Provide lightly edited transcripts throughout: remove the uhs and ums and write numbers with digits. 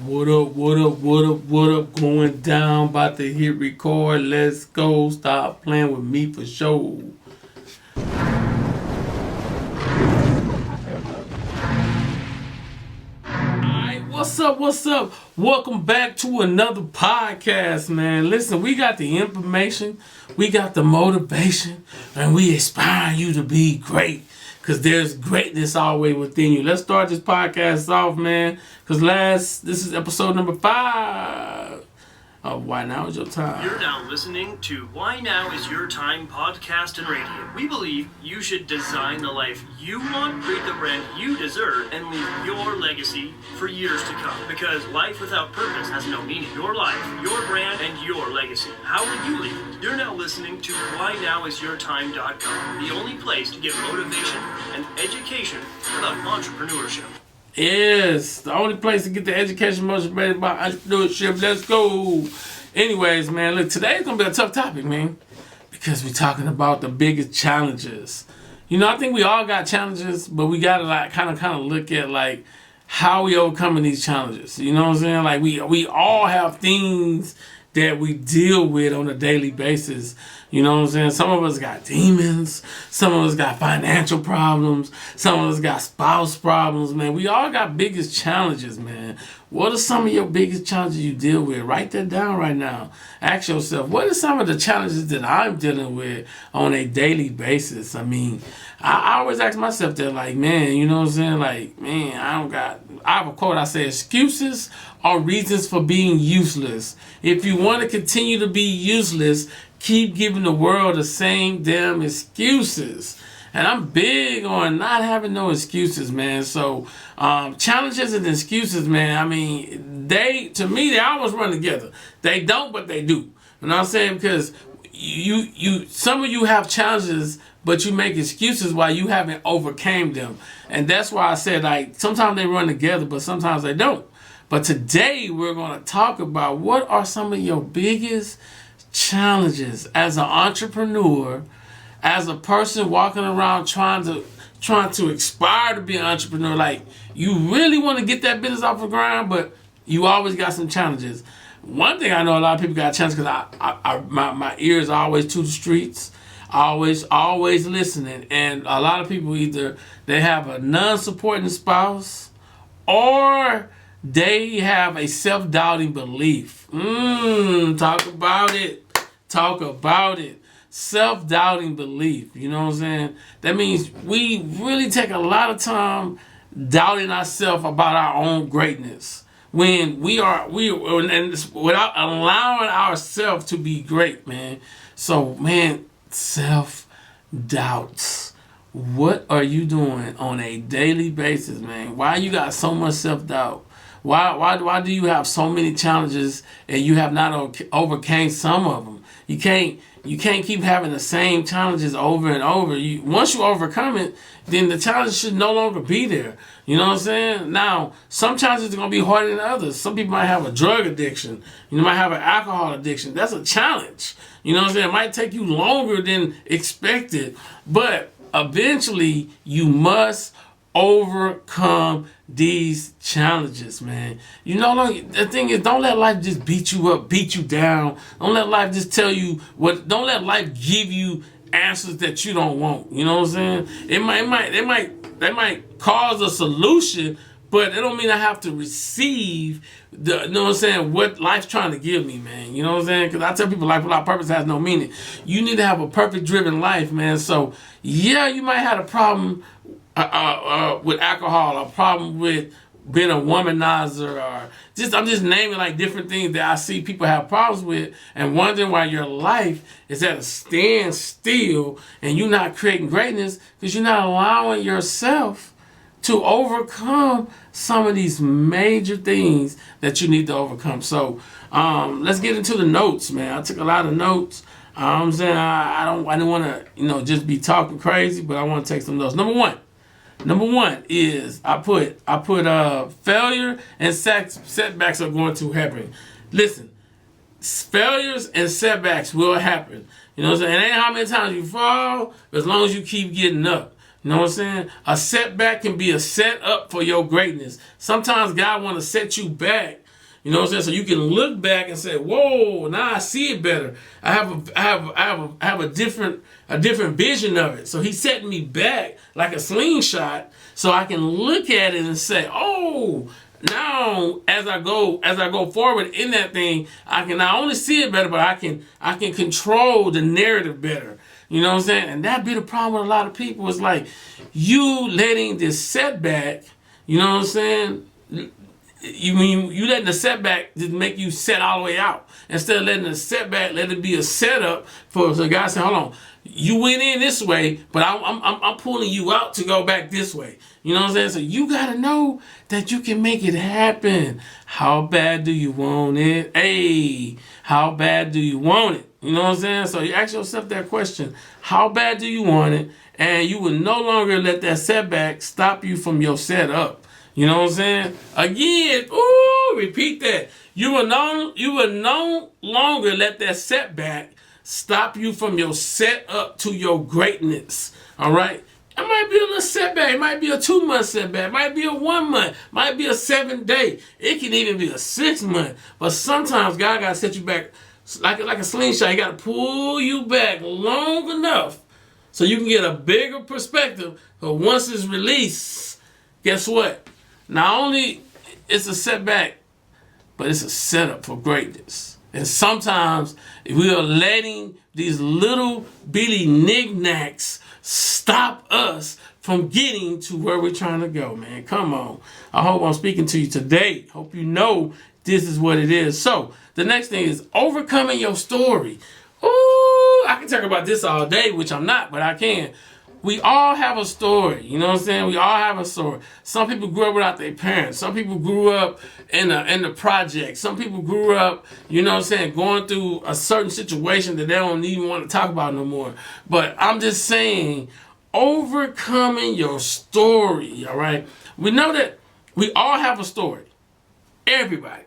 What up, going down, about to hit record, let's go, stop playing with me for sure. Alright, what's up? Welcome back to another podcast, man. Listen, we got the information, we got the motivation, and we inspire you to be great. Because there's greatness always within you. Let's start this podcast off, man. Because this is episode number 5 of Why Now Is Your Time. You're now listening to Why Now Is Your Time podcast and radio. We believe you should design the life you want, create the brand you deserve, and leave your legacy for years to come. Because life without purpose has no meaning. Your life, your brand, and your legacy. How will you leave it? You're now listening to WhyNowIsYourTime.com, the only place to get motivation and education about entrepreneurship. Yes, the only place to get the education motivated about entrepreneurship. Let's go. Anyways, man, look, today's going to be a tough topic, man, because we're talking about the biggest challenges. You know, I think we all got challenges, but we got to like kind of look at like how we overcoming these challenges. You know what I'm saying? Like we all have things that we deal with on a daily basis. You know what I'm saying? Some of us got demons. Some of us got financial problems. Some of us got spouse problems, man. We all got biggest challenges, man. What are some of your biggest challenges you deal with? Write that down right now. Ask yourself, what are some of the challenges that I'm dealing with on a daily basis? I mean, I always ask myself that, like, man, you know what I'm saying? Like, man, I have a quote, I say, excuses are reasons for being useless. If you want to continue to be useless, keep giving the world the same damn excuses. And I'm big on not having no excuses, man. So challenges and excuses, man, I mean, to me, they always run together. They don't, but they do. You know what I'm saying? Because some of you have challenges, but you make excuses while you haven't overcame them. And that's why I said, like, sometimes they run together, but sometimes they don't. But today we're going to talk about what are some of your biggest challenges as an entrepreneur, as a person walking around trying to aspire to be an entrepreneur. Like, you really want to get that business off the ground, but you always got some challenges. One thing I know a lot of people got challenges because my ears are always to the streets, always listening. And a lot of people either they have a non-supporting spouse or they have a self-doubting belief. Talk about it. Self-doubting belief. You know what I'm saying? That means we really take a lot of time doubting ourselves about our own greatness. When and without allowing ourselves to be great, man. So, man, self-doubts. What are you doing on a daily basis, man? Why you got so much self-doubt? Why do you have so many challenges and you have not overcame some of them? You can't keep having the same challenges over and over. Once you overcome it, then the challenge should no longer be there. You know what I'm saying? Now, some challenges are going to be harder than others. Some people might have a drug addiction. You might have an alcohol addiction. That's a challenge. You know what I'm saying? It might take you longer than expected, but eventually you must overcome these challenges, man. You know, the thing is, don't let life just beat you up, beat you down. Don't let life just tell you don't let life give you answers that you don't want. You know what I'm saying? It might cause a solution, but it don't mean I have to receive you know what I'm saying, what life's trying to give me, man. You know what I'm saying? Because I tell people life without purpose has no meaning. You need to have a purpose-driven life, man. So, yeah, you might have a problem with alcohol, a problem with being a womanizer, or I'm just naming like different things that I see people have problems with, and wondering why your life is at a standstill and you're not creating greatness because you're not allowing yourself to overcome some of these major things that you need to overcome. So let's get into the notes, man. I took a lot of notes. I'm saying I don't want to just be talking crazy, but I want to take some notes. Number one is I put failure and setbacks are going to happen. Listen, failures and setbacks will happen. You know what I'm saying? It ain't how many times you fall, as long as you keep getting up. You know what I'm saying? A setback can be a setup for your greatness. Sometimes God want to set you back You know what I'm saying? So you can look back and say, "Whoa, now I see it better. I have a different vision of it." So he's setting me back like a slingshot, so I can look at it and say, "Oh, now as I go forward in that thing, I can not only see it better, but I can control the narrative better." You know what I'm saying? And that be the problem with a lot of people. Is like you letting this setback. You know what I'm saying? You letting the setback just make you set all the way out instead of letting the setback let it be a setup for the guy saying, "Hold on, you went in this way, but I'm pulling you out to go back this way." You know what I'm saying? So you gotta know that you can make it happen. How bad do you want it? Hey, how bad do you want it? You know what I'm saying? So you ask yourself that question: how bad do you want it? And you will no longer let that setback stop you from your setup. You know what I'm saying? Again, repeat that. You will no longer let that setback stop you from your setup to your greatness. All right? It might be a little setback. It might be a 2-month setback. It might be a 1 month. It might be a 7-day. It can even be a 6 month. But sometimes God got to set you back like a slingshot. He got to pull you back long enough so you can get a bigger perspective. But once it's released, guess what? Not only it's a setback, but it's a setup for greatness. And sometimes we are letting these little bitty knickknacks stop us from getting to where we're trying to go, man. Come on. I hope I'm speaking to you today. Hope you know this is what it is. So the next thing is overcoming your story. Ooh, I can talk about this all day, which I'm not, but I can. We all have a story, you know what I'm saying? We all have a story. Some people grew up without their parents. Some people grew up in the project. Some people grew up, you know what I'm saying, going through a certain situation that they don't even want to talk about no more. But I'm just saying, overcoming your story, all right? We know that we all have a story. Everybody.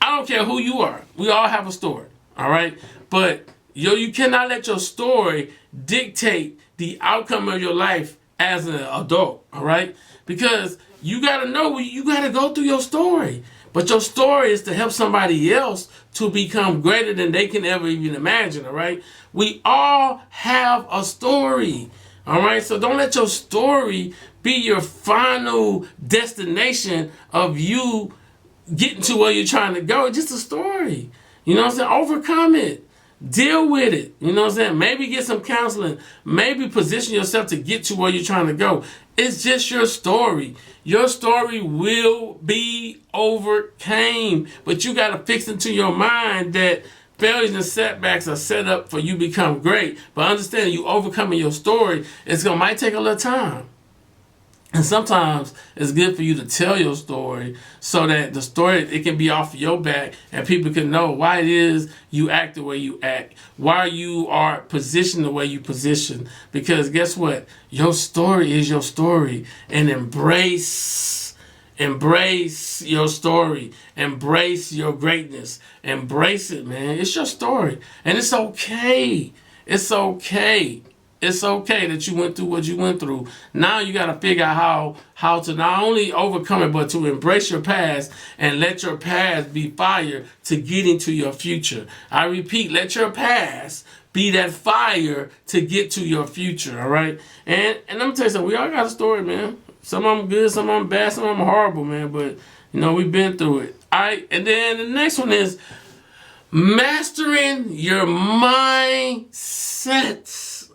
I don't care who you are. We all have a story, all right? But you cannot let your story dictate the outcome of your life as an adult, all right? Because you got to know, you got to go through your story. But your story is to help somebody else to become greater than they can ever even imagine, all right? We all have a story, all right? So don't let your story be your final destination of you getting to where you're trying to go. It's just a story. You know what I'm saying? Overcome it. Deal with it. You know what I'm saying? Maybe get some counseling. Maybe position yourself to get to where you're trying to go. It's just your story. Your story will be overcame. But you got to fix into your mind that failures and setbacks are set up for you to become great. But understand, you overcoming your story, might take a little time. And sometimes it's good for you to tell your story so that the story, it can be off your back and people can know why it is you act the way you act, why you are positioned the way you position. Because guess what? Your story is your story. And embrace your story. Embrace your greatness. Embrace it, man. It's your story. And it's okay. It's okay. It's okay that you went through what you went through. Now you got to figure out how to not only overcome it, but to embrace your past and let your past be fire to get into your future. I repeat, let your past be that fire to get to your future, all right? And let me tell you something. We all got a story, man. Some of them good, some of them bad, some of them horrible, man. But, you know, we've been through it. All right? And then the next one is mastering your mindset.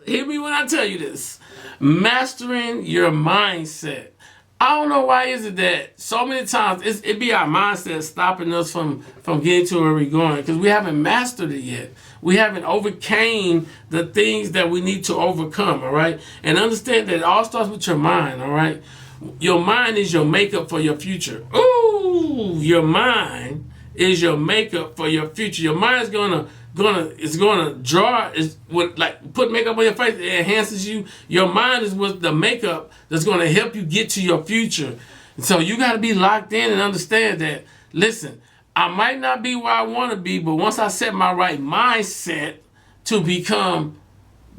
Hear me when I tell you this. Mastering your mindset. I don't know why is it that so many times it be our mindset stopping us from getting to where we're going, because we haven't mastered it yet. We haven't overcame the things that we need to overcome, all right? And understand that it all starts with your mind, all right? Your mind is your makeup for your future. Ooh, your mind is your makeup for your future. Your mind is gonna draw, is with like put makeup on your face. It enhances you. Your mind is with the makeup that's gonna help you get to your future. And so you gotta be locked in and understand that. Listen, I might not be where I want to be, but once I set my right mindset to become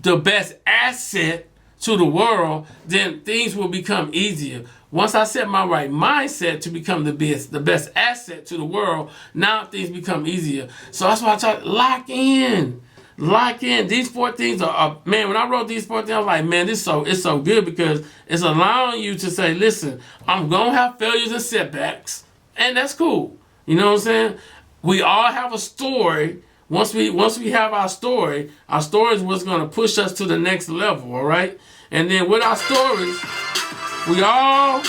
the best asset to the world, then things will become easier. Once I set my right mindset to become the best asset to the world, now things become easier. So that's why I try to lock in. Lock in. These 4 things are man, when I wrote these 4 things, I was like, man, it's so good because it's allowing you to say, listen, I'm going to have failures and setbacks, and that's cool. You know what I'm saying? We all have a story. Once we have our story is what's going to push us to the next level, all right? And then with our stories, we all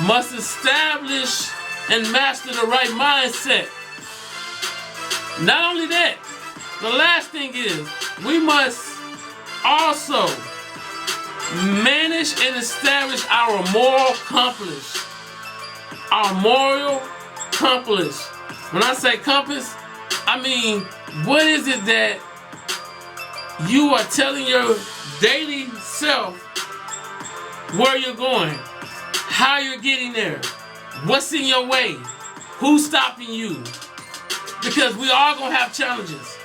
must establish and master the right mindset. Not only that, the last thing is we must also manage and establish our moral compass. Our moral compass. When I say compass, I mean, what is it that you are telling your daily self where you're going, how you're getting there, what's in your way, who's stopping you? Because we all gonna have challenges.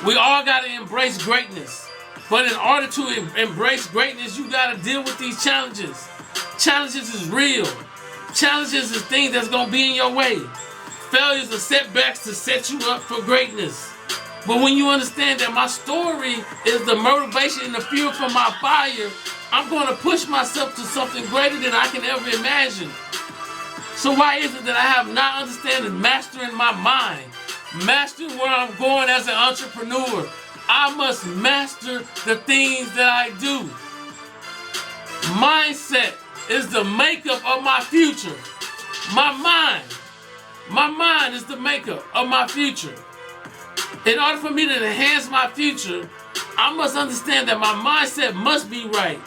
We all gotta embrace greatness. But in order to embrace greatness, you gotta deal with these challenges. Challenges is real. Challenges is things that's gonna be in your way. Failures are setbacks to set you up for greatness. But when you understand that my story is the motivation and the fuel for my fire, I'm going to push myself to something greater than I can ever imagine. So why is it that I have not understanding mastering my mind, mastering where I'm going as an entrepreneur? I must master the things that I do. Mindset is the makeup of my future. My mind is the makeup of my future. In order for me to enhance my future, I must understand that my mindset must be right.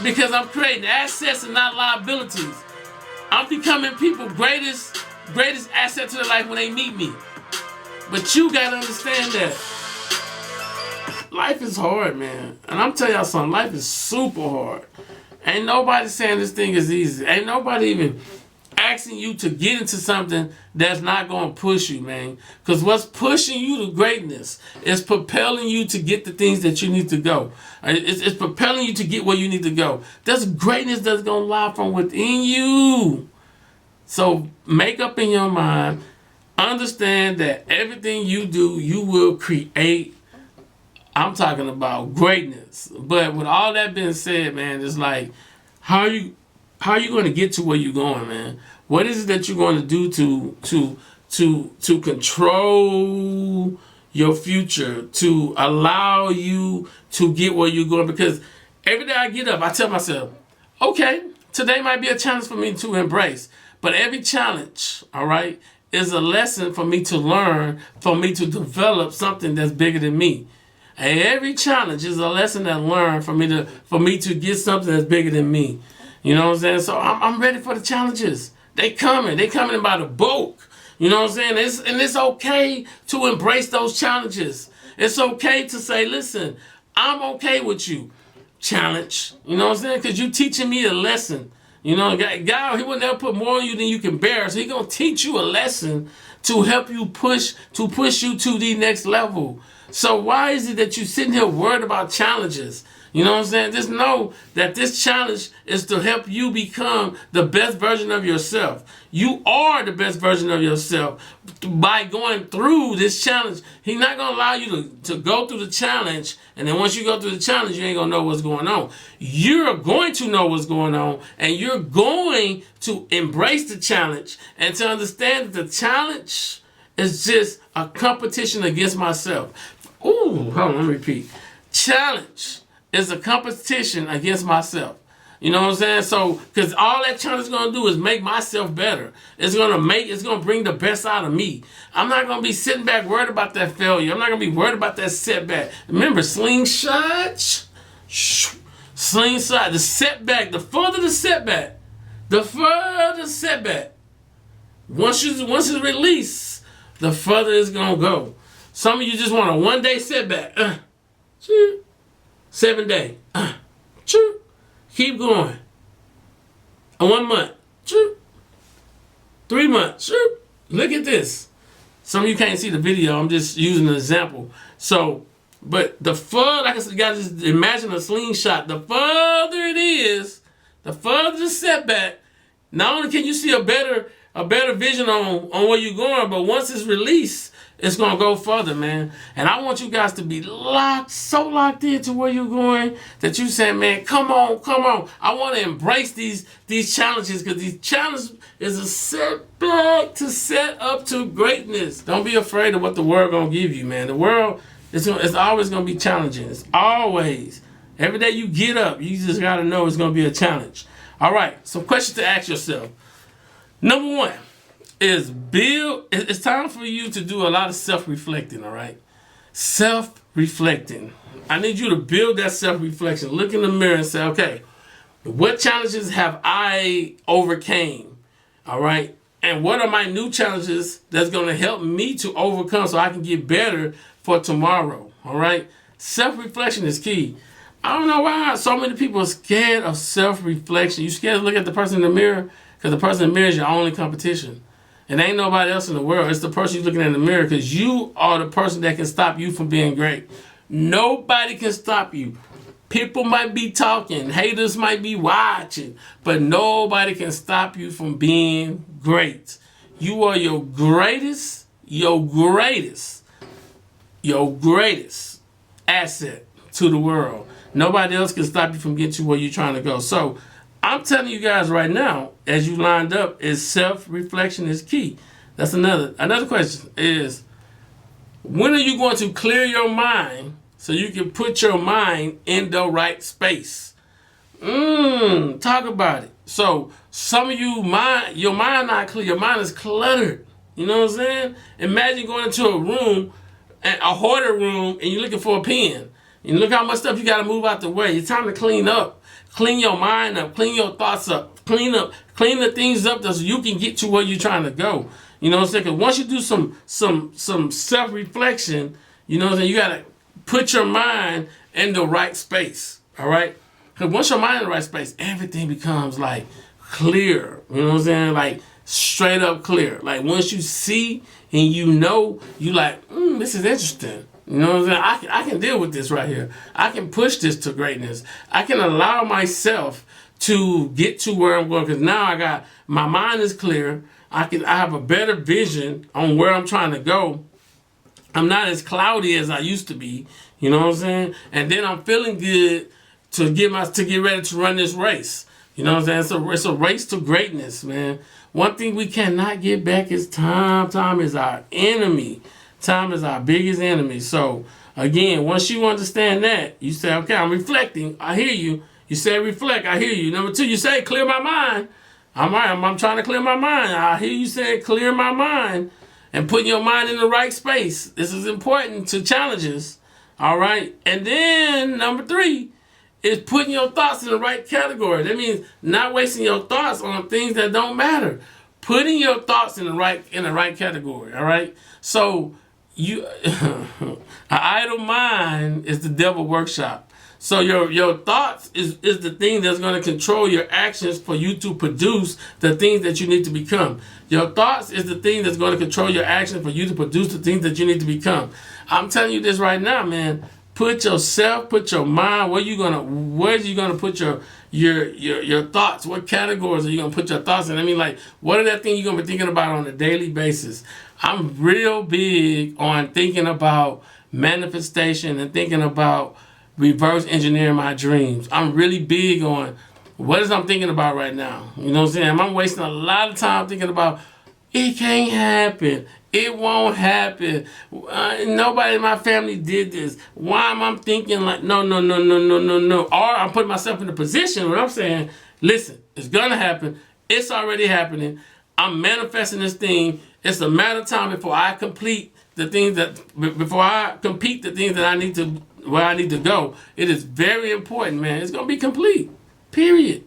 Because I'm creating assets and not liabilities. I'm becoming people's greatest asset to their life when they meet me. But you gotta understand that life is hard, man. And I'm telling y'all something, life is super hard. Ain't nobody saying this thing is easy. Ain't nobody even asking you to get into something that's not going to push you, man. Because what's pushing you to greatness is propelling you to get the things that you need to go. It's propelling you to get where you need to go. There's greatness that's going to lie from within you. So make up in your mind, understand that everything you do, you will create. I'm talking about greatness. But with all that being said, man, it's like, how are you going to get to where you're going, man? What is it that you're going to do to control your future, to allow you to get where you're going? Because every day I get up, I tell myself, okay, today might be a challenge for me to embrace. But every challenge, all right, is a lesson for me to learn, for me to develop something that's bigger than me. And every challenge is a lesson that I learn for me to get something that's bigger than me. You know what I'm saying? So I'm ready for the challenges. They coming by the bulk. You know what I'm saying? It's okay to embrace those challenges. It's okay to say, listen, I'm okay with you. Challenge. You know what I'm saying? Because you teaching me a lesson. You know, God, he will never put more on you than you can bear. So he's going to teach you a lesson to help you push you to the next level. So why is it that you're sitting here worried about challenges? You know what I'm saying? Just know that this challenge is to help you become the best version of yourself. You are the best version of yourself by going through this challenge. He's not going to allow you to go through the challenge, and then once you go through the challenge, you ain't going to know what's going on. You're going to know what's going on, and you're going to embrace the challenge and to understand that the challenge is just a competition against myself. Ooh, hold on, let me repeat. Challenge is a competition against myself. You know what I'm saying? So, because all that challenge is going to do is make myself better. It's going to bring the best out of me. I'm not going to be sitting back worried about that failure. I'm not going to be worried about that setback. Remember, slingshot, the setback, the further the setback, once it's released, the further it's going to go. Some of you just want a one-day setback. 7 day. Keep going. 1 month. 3 months. Look at this. Some of you can't see the video. I'm just using an example. So, but the further, like I said, you guys just imagine a slingshot. The further it is, The further the setback, not only can you see a better vision on where you're going, but once it's released, it's gonna go further, man. And I want you guys to be so locked into where you're going that you say, man, come on. I want to embrace these challenges, because these challenges is a setback to set up to greatness. Don't be afraid of what the world gonna give you, man. The world it's always gonna be challenging. It's always. Every day you get up, you just gotta know it's gonna be a challenge. All right, some questions to ask yourself. Number one is it's time for you to do a lot of self-reflecting, all right? Self-reflecting. I need you to build that self-reflection. Look in the mirror and say, okay, what challenges have I overcame, all right? And what are my new challenges that's going to help me to overcome so I can get better for tomorrow, all right? Self-reflection is key. I don't know why so many people are scared of self-reflection. You scared to look at the person in the mirror? Because the person in the mirror is your only competition. And ain't nobody else in the world. It's the person you're looking at in the mirror, because you are the person that can stop you from being great. Nobody can stop you. People might be talking. Haters might be watching. But nobody can stop you from being great. You are your greatest asset to the world. Nobody else can stop you from getting to where you're trying to go. So I'm telling you guys right now, as you lined up, is self-reflection is key. That's another question is, when are you going to clear your mind so you can put your mind in the right space? Talk about it. So some of you, your mind not clear, your mind is cluttered. You know what I'm saying? Imagine going into a room, a hoarder room, and you're looking for a pen. And look how much stuff you got to move out the way. It's time to clean up. Clean your mind up. Clean your thoughts up. Clean the things up so you can get to where you're trying to go. You know what I'm saying? Because once you do some self-reflection, you know what I'm saying, you got to put your mind in the right space. All right? Because once your mind in the right space, everything becomes like clear. You know what I'm saying? Like straight up clear. Like once you see and you know, you like, this is interesting. You know what I'm saying? I can deal with this right here. I can push this to greatness. I can allow myself to get to where I'm going, because now my mind is clear. I have a better vision on where I'm trying to go. I'm not as cloudy as I used to be. You know what I'm saying? And then I'm feeling good to get ready to run this race. You know what I'm saying? It's a race to greatness, man. One thing we cannot get back is time. Time is our enemy. Time is our biggest enemy. So, again, once you understand that, you say, okay, I'm reflecting. I hear you. You say reflect. I hear you. Number two, you say clear my mind. I'm trying to clear my mind. I hear you say clear my mind and putting your mind in the right space. This is important to challenges. All right. And then number three is putting your thoughts in the right category. That means not wasting your thoughts on things that don't matter. Putting your thoughts in the right category. All right. So, an idle mind is the devil workshop. So your thoughts is the thing that's going to control your actions for you to produce the things that you need to become. Your thoughts is the thing that's going to control your action for you to produce the things that you need to become. I'm telling you this right now, man. Put your mind. Where you gonna put your thoughts? What categories are you gonna put your thoughts in? I mean, like, what are that thing you're gonna be thinking about on a daily basis? I'm real big on thinking about manifestation and thinking about reverse engineering my dreams. I'm really big on what is I'm thinking about right now. You know what I'm saying? I'm wasting a lot of time thinking about it can't happen. It won't happen. Nobody in my family did this. Why am I thinking like, no. Or I'm putting myself in a position where I'm saying, listen, it's going to happen. It's already happening. I'm manifesting this thing. It's a matter of time before I compete the things that I need to, where I need to go. It is very important, man. It's going to be complete. Period.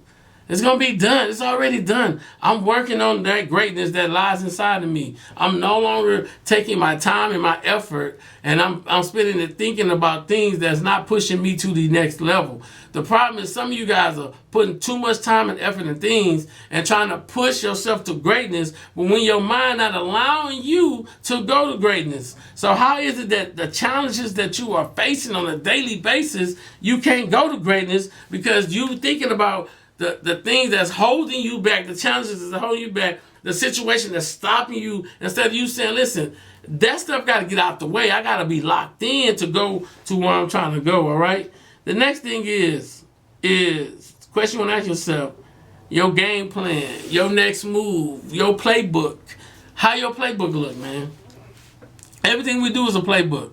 It's going to be done. It's already done. I'm working on that greatness that lies inside of me. I'm no longer taking my time and my effort, and I'm spending it thinking about things that's not pushing me to the next level. The problem is some of you guys are putting too much time and effort in things and trying to push yourself to greatness, but when your mind not allowing you to go to greatness. So how is it that the challenges that you are facing on a daily basis, you can't go to greatness because you thinking about the things that's holding you back, the challenges that's holding you back, the situation that's stopping you, instead of you saying, listen, that stuff got to get out the way. I got to be locked in to go to where I'm trying to go, all right? The next thing is question you want to ask yourself, your game plan, your next move, your playbook. How your playbook look, man? Everything we do is a playbook.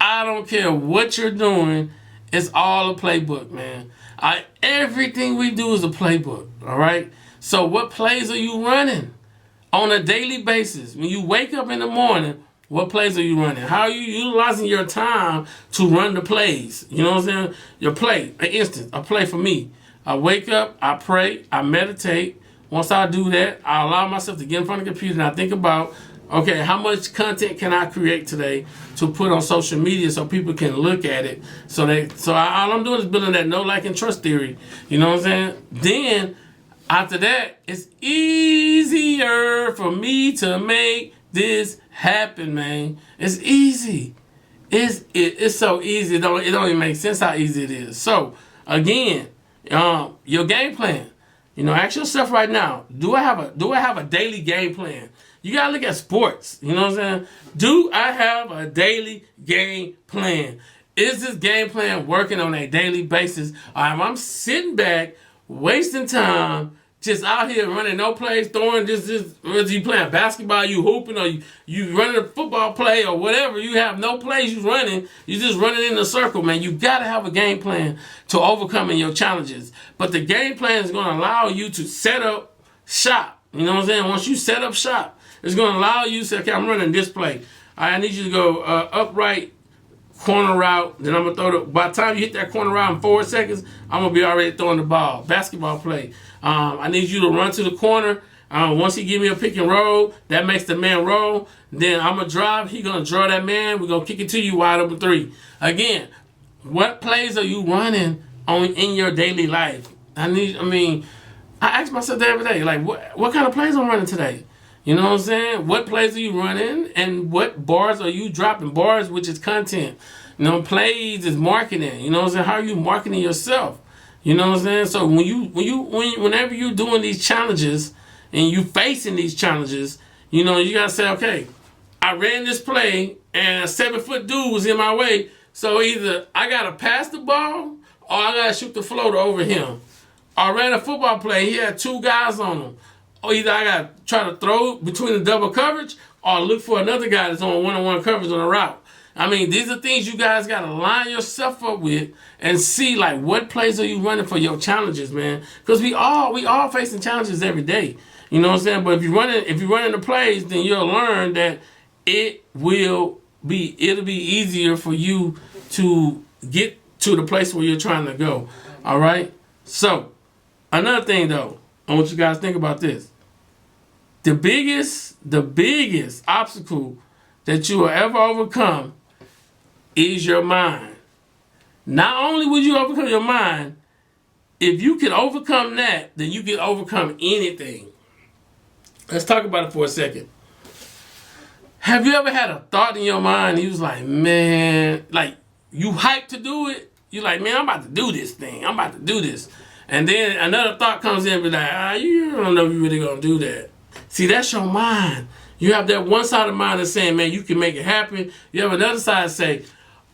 I don't care what you're doing. It's all a playbook, man. Everything we do is a playbook, all right? So what plays are you running on a daily basis? When you wake up in the morning, what plays are you running? How are you utilizing your time to run the plays? You know what I'm saying? Your play, an instance, a play for me. I wake up, I pray, I meditate. Once I do that, I allow myself to get in front of the computer and I think about, okay, how much content can I create today to put on social media so people can look at it? All I'm doing is building that know, like, and trust theory. You know what I'm saying? Then, after that, it's easier for me to make this happen, man. It's easy. It's so easy. It don't even make sense how easy it is. So, again, your game plan. Ask yourself right now, do I have a daily game plan? You gotta look at sports. You know what I'm saying? Do I have a daily game plan? Is this game plan working on a daily basis? Or am I sitting back, wasting time, just out here running no plays, throwing whether you playing basketball, you hooping, or you running a football play or whatever, you have no plays you running, you just running in a circle, man. You gotta have a game plan to overcoming your challenges. But the game plan is gonna allow you to set up shop. You know what I'm saying? Once you set up shop, it's gonna allow you to say, okay, I'm running this play. I need you to go upright, corner route, then I'm gonna by the time you hit that corner route in 4 seconds, I'm gonna be already throwing the ball. Basketball play. I need you to run to the corner. Once he give me a pick and roll, that makes the man roll. Then I'm gonna drive. He gonna draw that man. We're gonna kick it to you wide open three. Again, what plays are you running in your daily life? I ask myself that every day, like, what kind of plays I'm running today? You know what I'm saying? What plays are you running, and what bars are you dropping? Bars, which is content. Plays is marketing. You know what I'm saying? How are you marketing yourself? You know what I'm saying? So whenever you're doing these challenges and you facing these challenges, you gotta say, okay, I ran this play and a 7-foot dude was in my way. So either I gotta pass the ball or I gotta shoot the floater over him. I ran a football play. He had 2 guys on him. Or either I gotta try to throw between the double coverage or look for another guy that's on one-on-one coverage on the route. These are things you guys got to line yourself up with and see, like, what plays are you running for your challenges, man? Because we all facing challenges every day. You know what I'm saying? But if you're running the plays, then you'll learn that it'll be easier for you to get to the place where you're trying to go. All right? So, another thing, though, I want you guys to think about this. The biggest obstacle that you will ever overcome is your mind. Not only would you overcome your mind, if you can overcome that, then you can overcome anything. Let's talk about it for a second. Have you ever had a thought in your mind and you was like, man, like, you hyped to do it? You're like, man, I'm about to do this thing. I'm about to do this. And then another thought comes in and be like, you don't know if you're really going to do that. See, that's your mind. You have that one side of mind that's saying, man, you can make it happen. You have another side that say,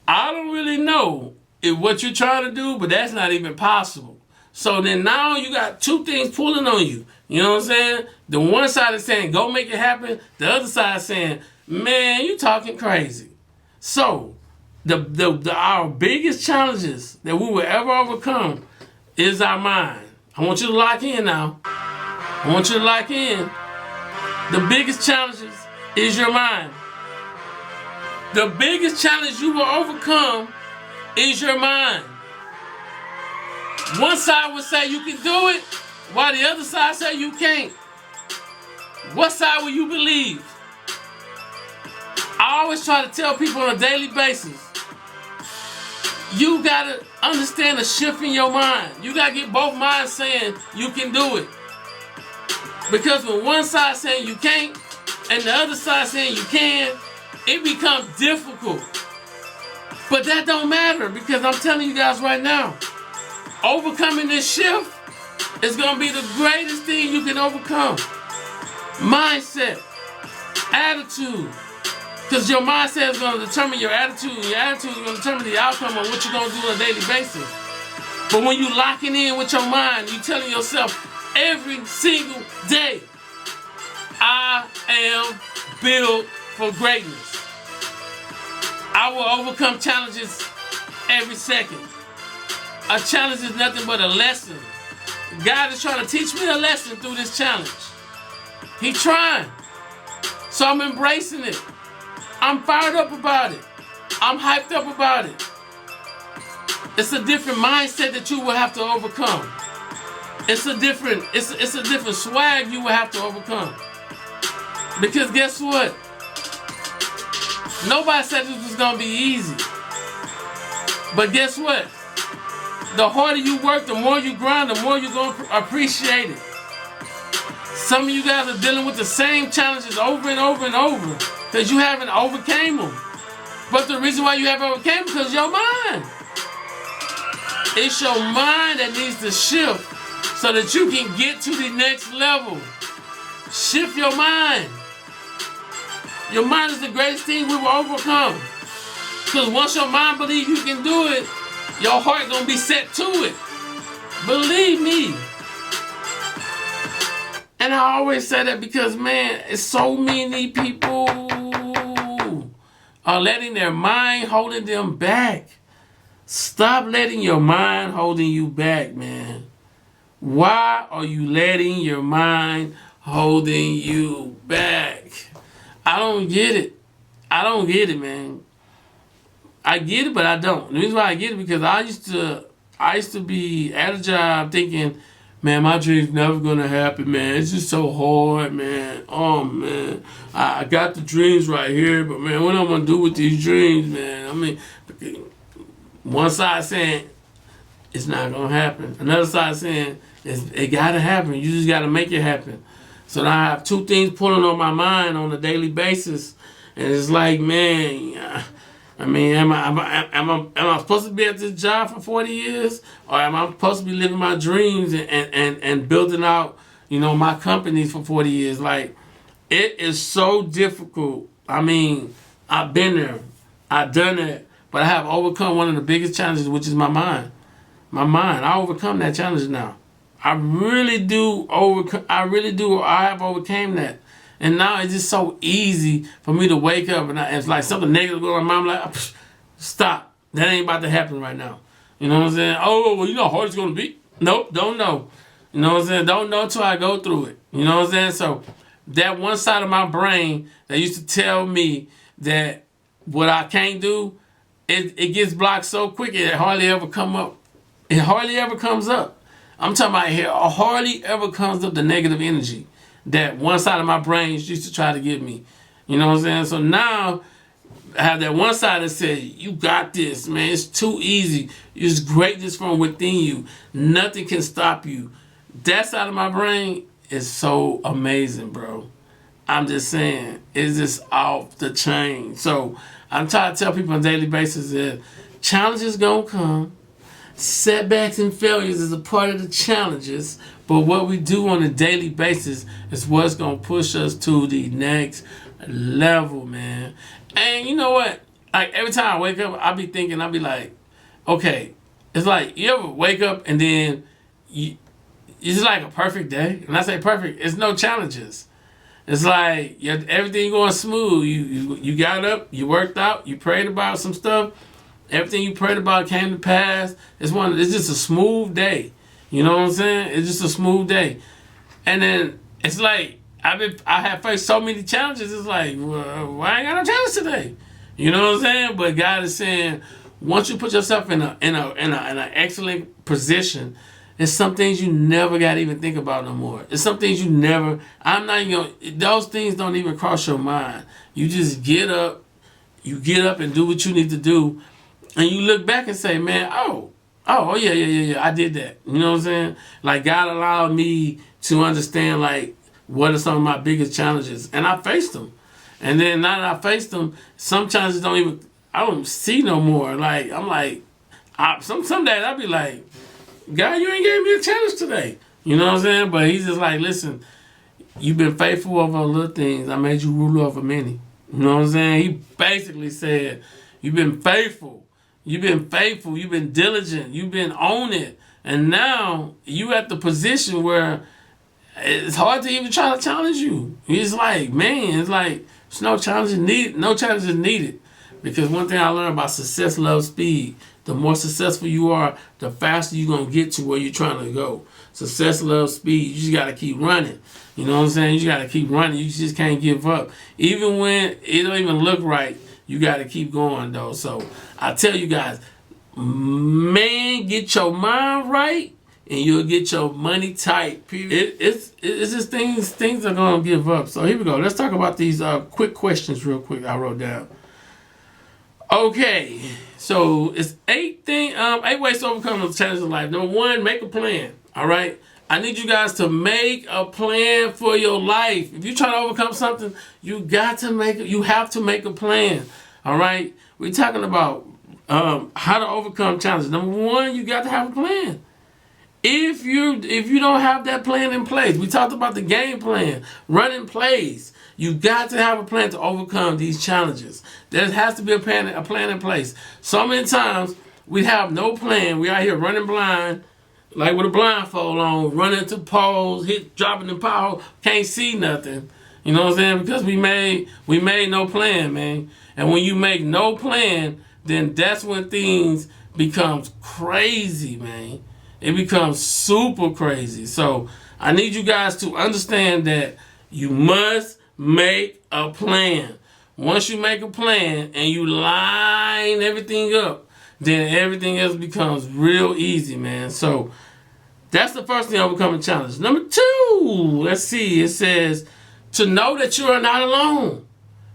I don't really know what you're trying to do, but that's not even possible. So then now you got 2 things pulling on you. You know what I'm saying? The one side is saying, go make it happen. The other side is saying, man, you talking crazy. So our biggest challenges that we will ever overcome is our mind. I want you to lock in now. I want you to lock in. The biggest challenges is your mind. The biggest challenge you will overcome is your mind. One side will say you can do it, while the other side say you can't. What side will you believe? I always try to tell people on a daily basis, you gotta understand the shift in your mind. You gotta get both minds saying you can do it. Because when one side saying you can't and the other side saying you can, it becomes difficult. But that don't matter, because I'm telling you guys right now, overcoming this shift It's going to be the greatest thing you can overcome. Mindset, attitude. Because your mindset is going to determine your attitude, and your attitude is going to determine the outcome of what you're going to do on a daily basis. But when you locking in with your mind, you telling yourself every single day, I am built for greatness. I will overcome challenges every second. A challenge is nothing but a lesson. God is trying to teach me a lesson through this challenge. He's trying. So I'm embracing it. I'm fired up about it. I'm hyped up about it. It's a different mindset that you will have to overcome. It's a different swag you will have to overcome. Because guess what? Nobody said this was gonna be easy. But guess what? The harder you work, the more you grind, the more you're gonna appreciate it. Some of you guys are dealing with the same challenges over and over and over because you haven't overcame them. But the reason why you haven't overcame them is because your mind. It's your mind that needs to shift so that you can get to the next level. Shift your mind. Your mind is the greatest thing we will overcome. Because once your mind believes you can do it, your heart gonna be set to it. Believe me. And I always say that because, man, it's so many people are letting their mind holding them back. Stop letting your mind holding you back, man. Why are you letting your mind holding you back? I don't get it. I don't get it, man. I get it, but I don't. The reason why I get it because I used to be at a job thinking, man, my dream's never gonna happen, man. It's just so hard, man. Oh, man. I got the dreams right here, but, man, what am I gonna do with these dreams, man? I mean, one side saying it's not gonna happen. Another side saying it gotta happen. You just gotta make it happen. So now I have two things pulling on my mind on a daily basis. And it's like, man, I mean, am I supposed to be at this job for 40 years? Or am I supposed to be living my dreams and building out, my companies for 40 years? Like, it is so difficult. I mean, I've been there. I've done it. But I have overcome one of the biggest challenges, which is my mind. My mind. I overcome that challenge now. I really do. I have overcame that. And now it's just so easy for me to wake up and it's like something negative going on. I'm like, stop. That ain't about to happen right now. You know what I'm saying? Oh, well, you know how hard it's going to be? Nope, don't know. You know what I'm saying? Don't know until I go through it. You know what I'm saying? So that one side of my brain that used to tell me that what I can't do, it gets blocked so quick it hardly ever come up. It hardly ever comes up. I'm talking about here, hardly ever comes up the negative energy that one side of my brain used to try to give me. You know what I'm saying? So now I have that one side that says, you got this, man. It's too easy. It's greatness from within you. Nothing can stop you. That side of my brain is so amazing, bro. I'm just saying, it's just off the chain. So I'm trying to tell people on a daily basis that challenges gonna come. Setbacks and failures is a part of the challenges, but what we do on a daily basis is what's going to push us to the next level, man. And you know what? Like, every time I wake up, I'll be like, okay, it's like, you ever wake up and then it's just like a perfect day? When I say perfect, it's no challenges. It's like everything going smooth. You got up, you worked out, you prayed about some stuff. Everything you prayed about came to pass. It's just a smooth day. You know what I'm saying? It's just a smooth day. And then it's like I have faced so many challenges. It's like, well, why ain't got no challenge today? You know what I'm saying? But God is saying, once you put yourself in an excellent position, there's some things you never got to even think about no more. There's some things you never. Those things don't even cross your mind. You just get up. You get up and do what you need to do. And you look back and say, man, yeah, I did that. You know what I'm saying? Like, God allowed me to understand, like, what are some of my biggest challenges. And I faced them. And then now that I faced them, some challenges I don't see no more. Like, I'm like, some days I'll be like, God, you ain't gave me a challenge today. You know what I'm saying? But he's just like, listen, you've been faithful over little things. I made you ruler over many. You know what I'm saying? He basically said, you've been faithful. You've been faithful. You've been diligent. You've been on it. And now you at the position where it's hard to even try to challenge you. He's like, man, it's like there's no challenges needed. No challenges needed. Because one thing I learned about success loves speed. The more successful you are, the faster you're going to get to where you're trying to go. Success loves speed. You just got to keep running. You know what I'm saying? You got to keep running. You just can't give up. Even when it don't even look right, you got to keep going, though. So I tell you guys, man, get your mind right and you'll get your money tight. Period. It's just things are going to give up. So here we go. Let's talk about these quick questions real quick I wrote down. Okay, so it's 8 ways to overcome the challenges of life. Number 1, make a plan. All right, I need you guys to make a plan for your life. If you're trying to overcome something, you have to make a plan. All right, we're talking about how to overcome challenges. Number 1, you got to have a plan. If you don't have that plan in place, we talked about the game plan, running plays. You got to have a plan to overcome these challenges. There has to be a plan in place. So many times we have no plan. We out here running blind, like with a blindfold on, running to poles, dropping the power, can't see nothing. You know what I'm saying? Because we made no plan, man. And when you make no plan, then that's when things becomes crazy, man. It becomes super crazy. So I need you guys to understand that you must make a plan. Once you make a plan and you line everything up, then everything else becomes real easy, man. So that's the first thing, overcoming challenge. Number 2, let's see. It says to know that you are not alone.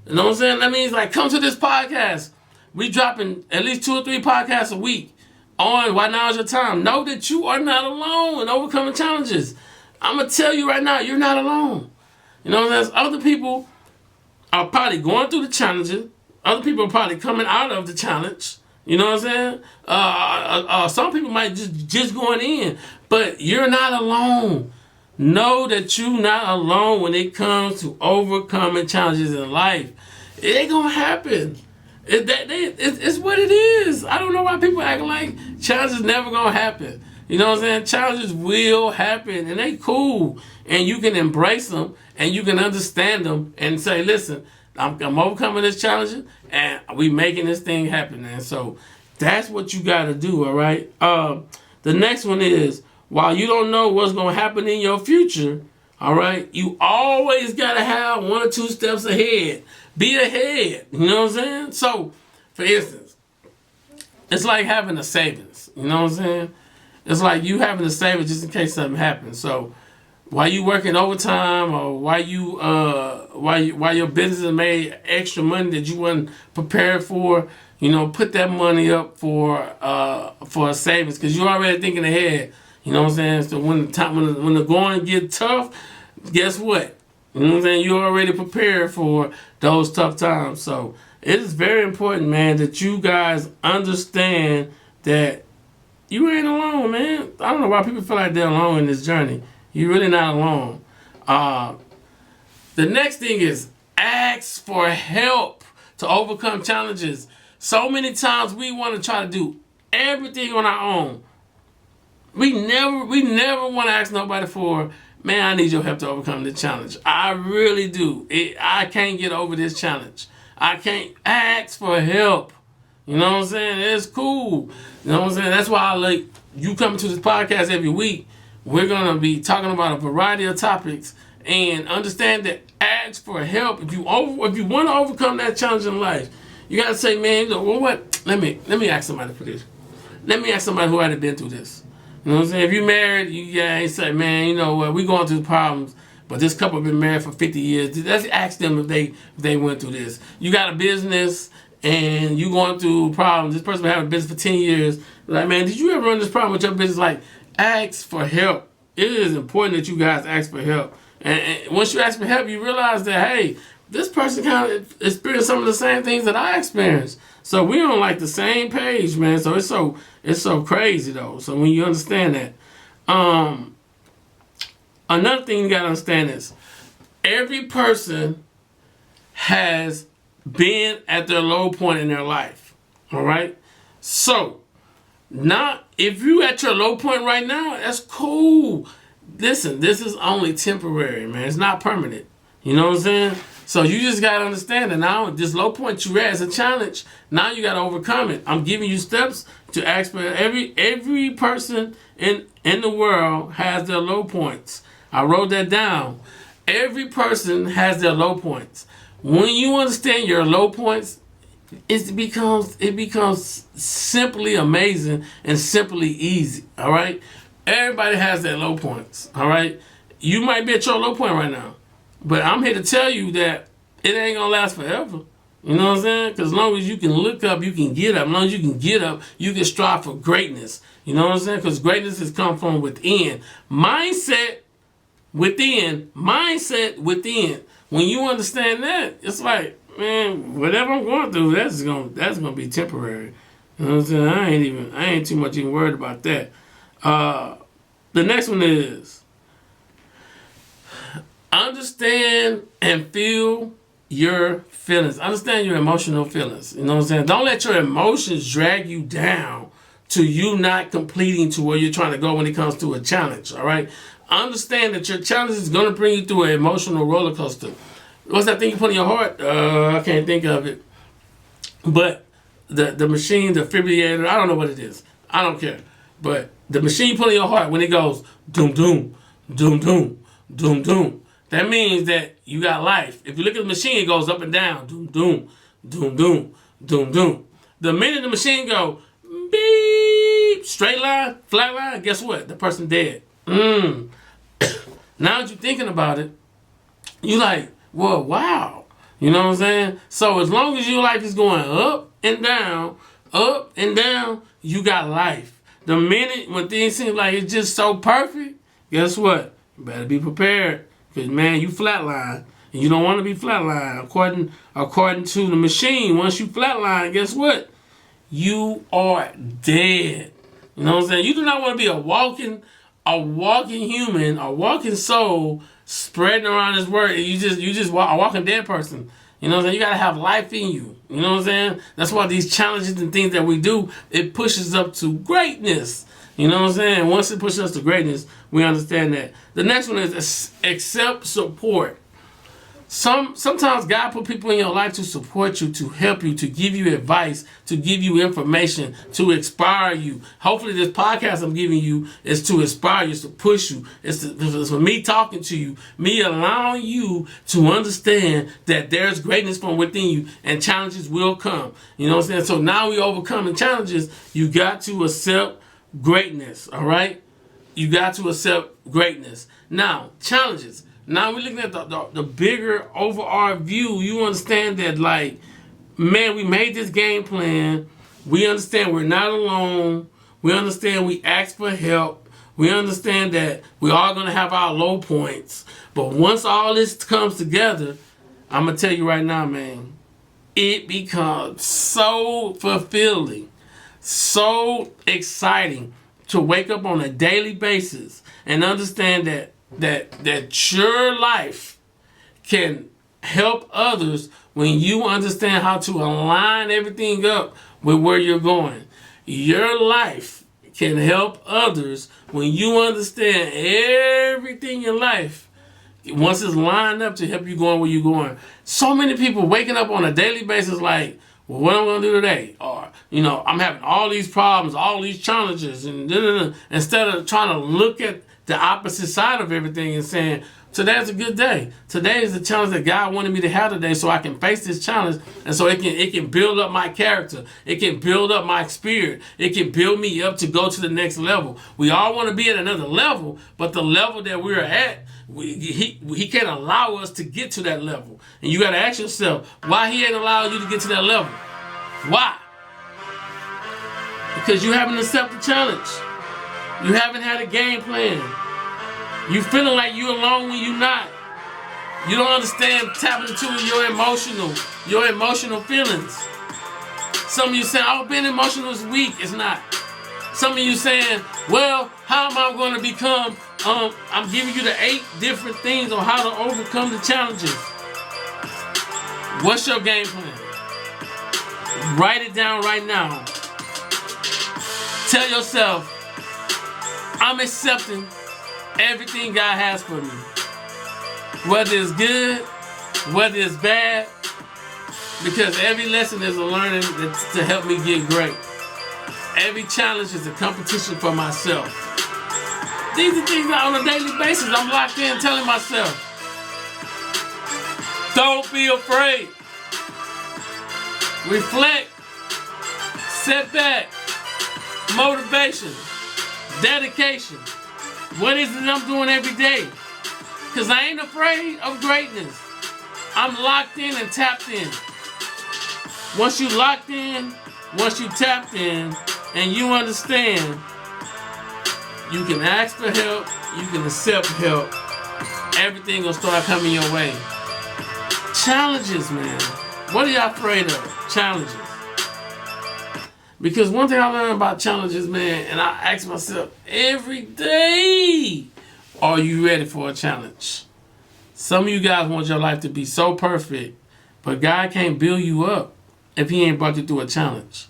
You know what I'm saying? That means like come to this podcast. We dropping at least 2 or 3 podcasts a week on Why Now Is Your Time. Know that you are not alone in overcoming challenges. I'm going to tell you right now, you're not alone. You know what I'm saying? Other people are probably going through the challenges. Other people are probably coming out of the challenge. You know what I'm saying? Some people might just going in. But you're not alone. Know that you're not alone when it comes to overcoming challenges in life. It ain't going to happen. It's what it is. I don't know why people act like challenges never going to happen. You know what I'm saying? Challenges will happen, and they cool. And you can embrace them, and you can understand them, and say, listen, I'm overcoming this challenge, and we making this thing happen, man. So that's what you got to do, all right? The next one is, while you don't know what's going to happen in your future, all right, you always got to have 1 or 2 steps ahead. Be ahead, you know what I'm saying? So, for instance, it's like having a savings, you know what I'm saying? It's like you having a savings just in case something happens. So, while you working overtime, or while your business has made extra money that you wasn't prepared for, you know, put that money up for a savings, because you're already thinking ahead. You know what I'm saying? So when the going get tough, guess what? You know what I'm saying? You're already prepared for those tough times. So it is very important, man, that you guys understand that you ain't alone, man. I don't know why people feel like they're alone in this journey. You're really not alone. The next thing is ask for help to overcome challenges. So many times we want to try to do everything on our own. We never want to ask nobody for, man, I need your help to overcome this challenge. I really do. I can't get over this challenge. I can't ask for help. You know what I'm saying? It's cool. You know what I'm saying? That's why I like you coming to this podcast every week. We're going to be talking about a variety of topics, and understand that ask for help. If you want to overcome that challenge in life, you got to say, man, well, what? Let me ask somebody for this. Let me ask somebody who already been through this. You know what I'm saying? If you're married, you say, man, you know what, we going through problems, but this couple been married for 50 years. Let's ask them if they went through this. You got a business and you going through problems. This person been having a business for 10 years. Like, man, did you ever run this problem with your business? Like, ask for help. It is important that you guys ask for help. And once you ask for help, you realize that, hey, this person kind of experienced some of the same things that I experienced. So we on like the same page, man. So it's so crazy though. So when you understand that, Another thing you gotta understand is every person has been at their low point in their life. All right? So, now, if you at your low point right now, that's cool. Listen, this is only temporary, man. It's not permanent. You know what I'm saying? So you just got to understand that now this low point you're at is a challenge. Now you got to overcome it. I'm giving you steps to ask for every person in the world has their low points. I wrote that down. Every person has their low points. When you understand your low points, it becomes simply amazing and simply easy. All right, everybody has their low points. All right, you might be at your low point right now, but I'm here to tell you that it ain't gonna last forever. You know what I'm saying? Because as long as you can look up, you can get up. As long as you can get up, you can strive for greatness. You know what I'm saying? Because greatness has come from within. Mindset within. Mindset within. When you understand that, it's like, man, whatever I'm going through, that's gonna be temporary. You know what I'm saying? I ain't too much even worried about that. The next one is understand and feel your feelings. Understand your emotional feelings. You know what I'm saying? Don't let your emotions drag you down to you not completing to where you're trying to go when it comes to a challenge. All right? Understand that your challenge is going to bring you through an emotional roller coaster. What's that thing you put in your heart? I can't think of it. But the machine, the defibrillator, I don't know what it is. I don't care. But the machine you put in your heart, when it goes doom, doom, doom, doom, doom, doom, that means that you got life. If you look at the machine, it goes up and down. Doom, doom, doom, doom, doom, doom. The minute the machine go beep, straight line, flat line, guess what? The person dead. Now that you're thinking about it, you like, well, wow. You know what I'm saying? So as long as your life is going up and down, you got life. The minute when things seem like it's just so perfect, guess what? You better be prepared. Because, man, you flatline. And you don't want to be flatline. According to the machine, once you flatline, guess what? You are dead. You know what I'm saying? You do not want to be a walking human, a walking soul spreading around this world. You just a walking dead person. You know what I'm saying? You gotta have life in you. You know what I'm saying? That's why these challenges and things that we do, it pushes up to greatness. You know what I'm saying? Once it pushes us to greatness, we understand that. The next one is accept support. Sometimes God put people in your life to support you, to help you, to give you advice, to give you information, to inspire you. Hopefully this podcast I'm giving you is to inspire you, is to push you. It's for me talking to you, me allowing you to understand that there's greatness from within you and challenges will come. You know what I'm saying? So now we overcoming challenges, you got to accept greatness, all right? You got to accept greatness. Now, challenges. Now we're looking at the bigger overall view. You understand that, like, man, we made this game plan. We understand we're not alone. We understand we ask for help. We understand that we are going to have our low points. But once all this comes together, I'm going to tell you right now, man, it becomes so fulfilling, so exciting to wake up on a daily basis and understand that your life can help others when you understand how to align everything up with where you're going. Your life can help others when you understand everything in life once it's lined up to help you going where you're going. So many people waking up on a daily basis like, well, what am I going to do today? Or, you know, I'm having all these problems, all these challenges, and instead of trying to look at the opposite side of everything and saying, today's a good day. Today is the challenge that God wanted me to have today so I can face this challenge and so it can build up my character. It can build up my spirit. It can build me up to go to the next level. We all want to be at another level, but the level that we're at, he can't allow us to get to that level. And you got to ask yourself, why he ain't allowing you to get to that level? Why? Because you haven't accepted the challenge. You haven't had a game plan. You feeling like you're alone when you're not. You don't understand tapping into your emotional feelings. Some of you saying, oh, being emotional is weak. It's not. Some of you saying, well, how am I going to become I'm giving you the 8 different things on how to overcome the challenges. What's your game plan? Write it down right now. Tell yourself, I'm accepting everything God has for me. Whether it's good, whether it's bad, because every lesson is a learning to help me get great. Every challenge is a competition for myself. These are things that on a daily basis I'm locked in telling myself. Don't be afraid. Reflect. Setback. Motivation. Dedication. What is it I'm doing every day? Because I ain't afraid of greatness. I'm locked in and tapped in. Once you locked in, once you tapped in, and you understand, you can ask for help, you can accept help, everything will start coming your way. Challenges, man. What are y'all afraid of? Challenges. Because one thing I learned about challenges, man, and I ask myself every day, are you ready for a challenge? Some of you guys want your life to be so perfect, but God can't build you up if He ain't brought you through a challenge.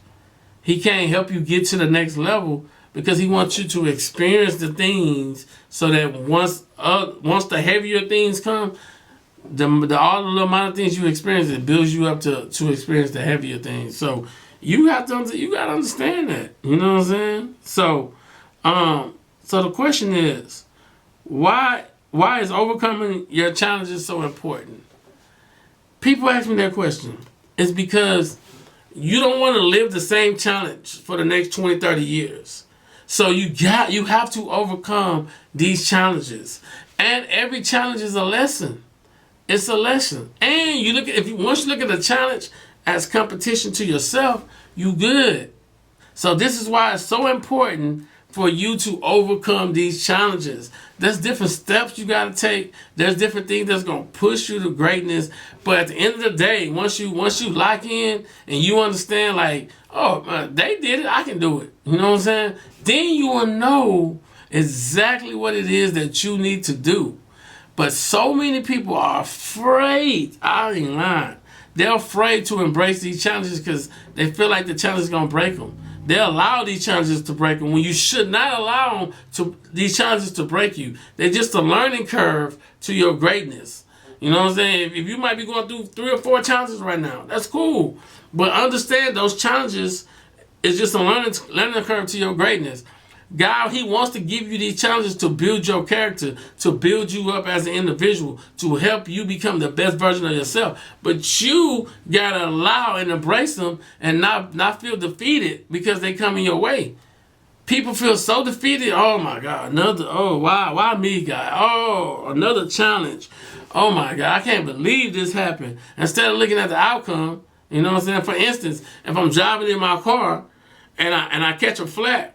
He can't help you get to the next level because He wants you to experience the things so that once the heavier things come, all the little amount of things you experience, it builds you up to experience the heavier things. So you got to understand that. You know what I'm saying? So the question is, why is overcoming your challenges so important? People ask me that question. It's because you don't want to live the same challenge for the next 20, 30 years. So you have to overcome these challenges. And every challenge is a lesson. It's a lesson. And once you look at a challenge as competition to yourself, you good. So this is why it's so important for you to overcome these challenges. There's different steps you got to take. There's different things that's going to push you to greatness. But at the end of the day, once you lock in and you understand, like, oh, they did it, I can do it. You know what I'm saying? Then you will know exactly what it is that you need to do. But so many people are afraid. I ain't lying. They're afraid to embrace these challenges because they feel like the challenge is going to break them. They allow these challenges to break them when you should not allow these challenges to break you. They're just a learning curve to your greatness. You know what I'm saying? If you might be going through 3 or 4 challenges right now, that's cool. But understand those challenges is just a learning curve to your greatness. God, He wants to give you these challenges to build your character, to build you up as an individual, to help you become the best version of yourself. But you got to allow and embrace them and not feel defeated because they come in your way. People feel so defeated. Oh, my God. Why me, God? Oh, another challenge. Oh, my God. I can't believe this happened. Instead of looking at the outcome, you know what I'm saying? For instance, if I'm driving in my car and I catch a flat,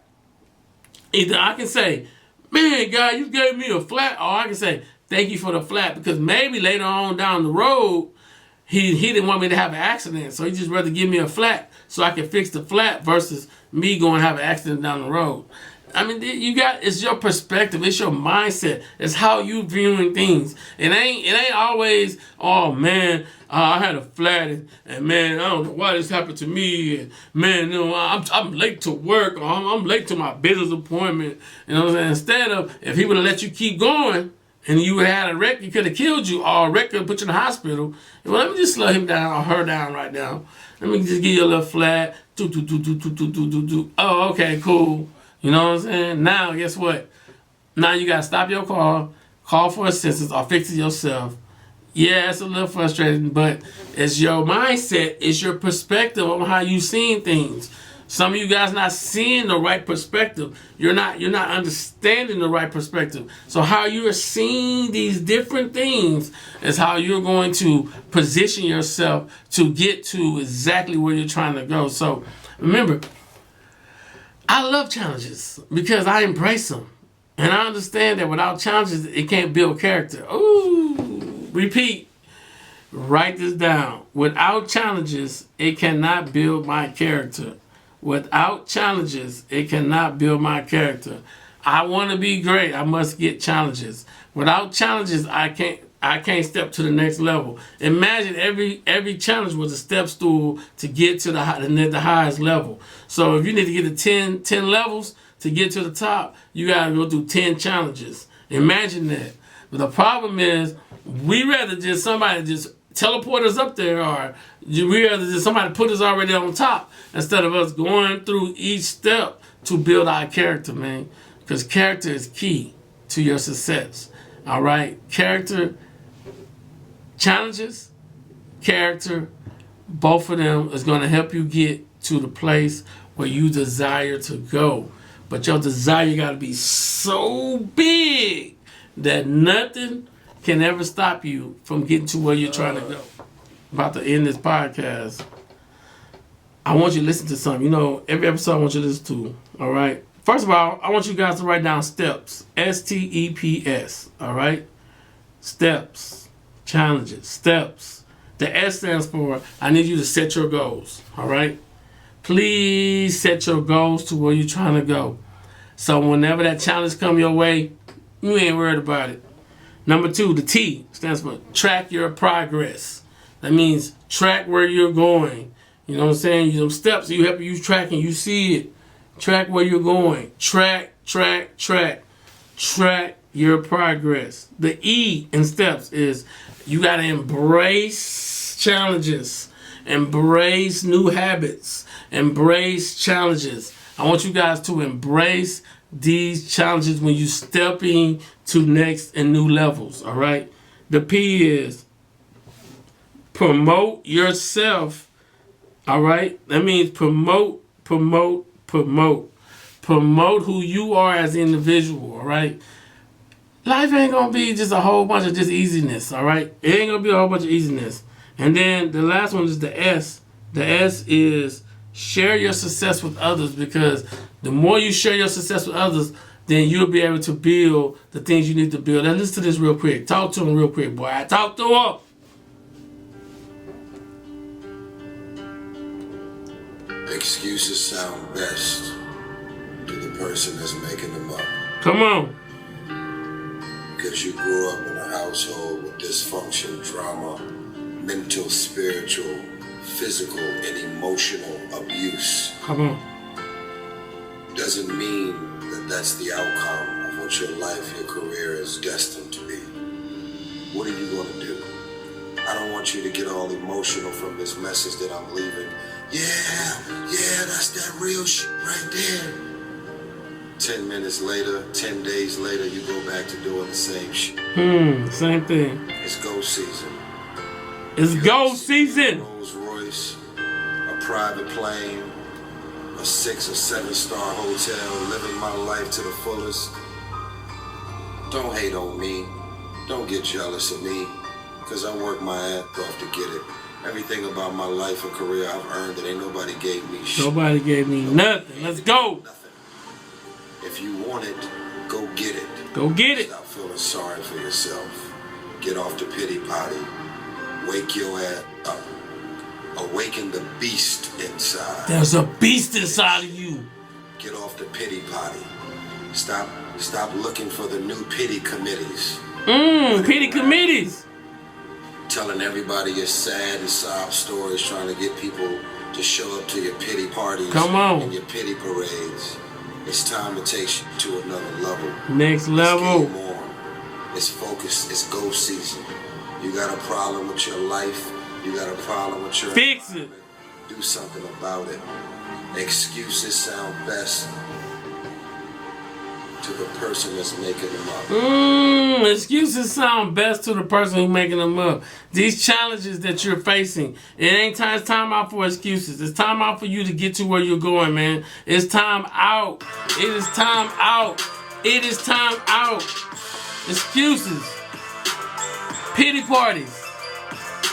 either I can say, man, God, you gave me a flat, or I can say, thank you for the flat, because maybe later on down the road, he didn't want me to have an accident, so he just rather give me a flat so I can fix the flat versus me going to have an accident down the road. I mean, it's your perspective, it's your mindset, it's how you viewing things. It ain't always, oh man, I had a flat and man, I don't know why this happened to me. And man, I'm late to work, or I'm late to my business appointment. You know what I'm saying? Instead of, if he would have let you keep going and you would have had a wreck, he could have killed you, or a wreck could have put you in the hospital. Well, let me just slow him down or her down right now. Let me just give you a little flat. Oh, okay, cool. You know what I'm saying? Now, guess what? Now you got to stop your car, call for assistance, or fix it yourself. Yeah, it's a little frustrating, but it's your mindset, it's your perspective on how you seeing things. Some of you guys not seeing the right perspective. You're not understanding the right perspective. So how you're seeing these different things is how you're going to position yourself to get to exactly where you're trying to go. So remember, I love challenges because I embrace them. And I understand that without challenges, it can't build character. Ooh, repeat. Write this down. Without challenges, it cannot build my character. Without challenges, it cannot build my character. I want to be great. I must get challenges. Without challenges, I can't step to the next level. Imagine every challenge was a step stool to get to the highest level. So if you need to get to 10 levels to get to the top, you got to go through 10 challenges. Imagine that. But the problem is, we rather just somebody just teleport us up there, or we rather just somebody put us already on top instead of us going through each step to build our character, man. Because character is key to your success. All right? Character, challenges, character, both of them is going to help you get to the place where you desire to go. But your desire got to be so big that nothing can ever stop you from getting to where you're trying to go. About to end this podcast. I want you to listen to something. You know, every episode I want you to listen to. All right? First of all, I want you guys to write down steps. STEPS. All right? Steps. Challenges. Steps. The S stands for, I need you to set your goals. All right? Please set your goals to where you're trying to go. So whenever that challenge come your way, you ain't worried about it. Number 2, the T stands for track your progress. That means track where you're going. You know what I'm saying? Those steps you help you track and you see it. Track where you're going. Track your progress. The E in steps is you got to embrace challenges. Embrace new habits. Embrace challenges. I want you guys to embrace these challenges when you stepping to next and new levels, all right? The P is promote yourself, all right? That means promote who you are as an individual, all right? Life ain't gonna be just a whole bunch of just easiness, all right? It ain't gonna be a whole bunch of easiness. And then the last one is the S. The S is share your success with others, because the more you share your success with others, then you'll be able to build the things you need to build. And listen to this real quick. Talk to him real quick, boy. I talk to him. Excuses sound best to the person that's making them up. Come on. Because you grew up in a household with dysfunction, drama, mental, spiritual, physical, and emotional abuse. Come on. Doesn't mean that that's the outcome of what your life, your career is destined to be. What are you going to do? I don't want you to get all emotional from this message that I'm leaving. Yeah, that's that real shit right there. 10 minutes later, 10 days later, you go back to doing the same shit. Same thing. It's go season. It's go season. Rolls Royce, a private plane, a 6 or 7 star hotel, living my life to the fullest. Don't hate on me. Don't get jealous of me, because I work my ass off to get it. Everything about my life and career I've earned it. Ain't nobody gave me shit. Nobody gave me nothing. Let's go. Nothing. If you want it, go get it. Go get it. Stop feeling sorry for yourself. Get off the pity potty. Wake your ass up. Awaken the beast inside. There's a beast inside of you. Get off the pity potty. Stop looking for the new pity committees. Pity committees. Telling everybody your sad and sob stories, trying to get people to show up to your pity parties. Come on. And your pity parades. It's time to take shit to another level. Next level. It's game on. It's focused. It's go season. You got a problem with your life. You got a problem with your Fix it. Do something about it. Excuses sound best to the person that's making them up. Excuses sound best to the person who's making them up. These challenges that you're facing, it's time out for excuses. It's time out for you to get to where you're going, man. It's time out. It is time out. It is time out. Excuses. Pity parties.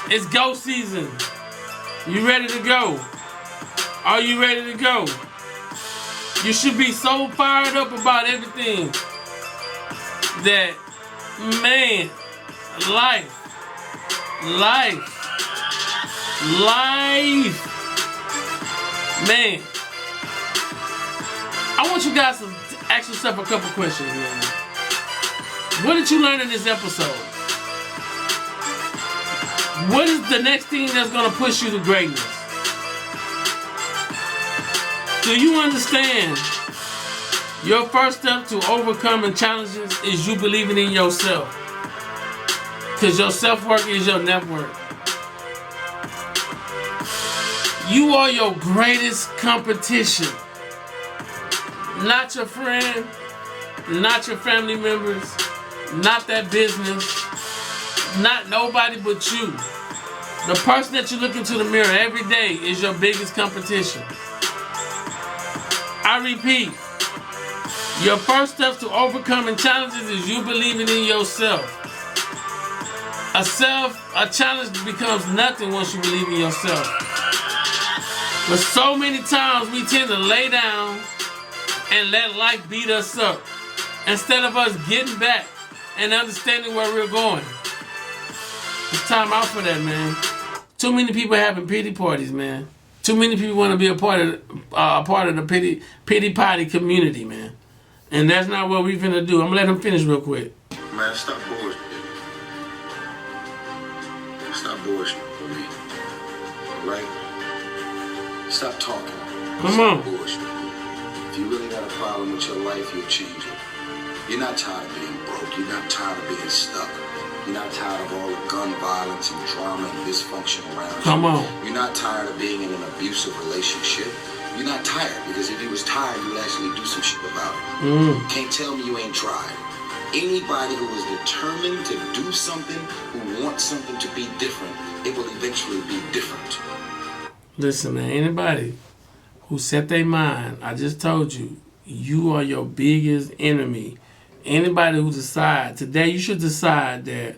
It's go season. You ready to go? Are you ready to go? You should be so fired up about everything that, man, life. Man, I want you guys to Ask yourself a couple questions, man. What did you learn in this episode? What is the next thing that's going to push you to greatness? Do you understand? Your first step to overcoming challenges is you believing in yourself. Because your self-work is your network. You are your greatest competition. Not your friend, not your family members, not that business, not nobody but you. The person that you look into the mirror every day is your biggest competition. I repeat, your first steps to overcoming challenges is you believing in yourself. A challenge becomes nothing once you believe in yourself. But so many times we tend to lay down and let life beat us up instead of us getting back and understanding where we're going. It's time out for that, man. Too many people having pity parties, man. Too many people want to be a part of the pity party community, man. And that's not what we finna do. I'm gonna let him finish real quick. Man, stop bullshit. Stop bullshit for me. Alright? Stop talking. Come on. Bullshit. If you really got a problem with your life, you'll change it. You're not tired of being broke. You're not tired of being stuck. You're not tired of all the gun violence and drama and dysfunction around you. Come on. You're not tired of being in an abusive relationship. You're not tired, because if you was tired, you'd actually do some shit about it. Can't tell me you ain't tried. Anybody who is determined to do something, who wants something to be different, it will eventually be different. Listen, man, anybody who set their mind, I just told you, you are your biggest enemy. Anybody who decides, today you should decide that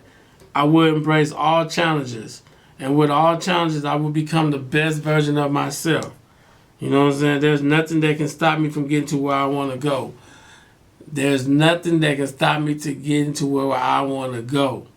I will embrace all challenges. And with all challenges, I will become the best version of myself. You know what I'm saying? There's nothing that can stop me from getting to where I want to go. There's nothing that can stop me to getting to where I want to go.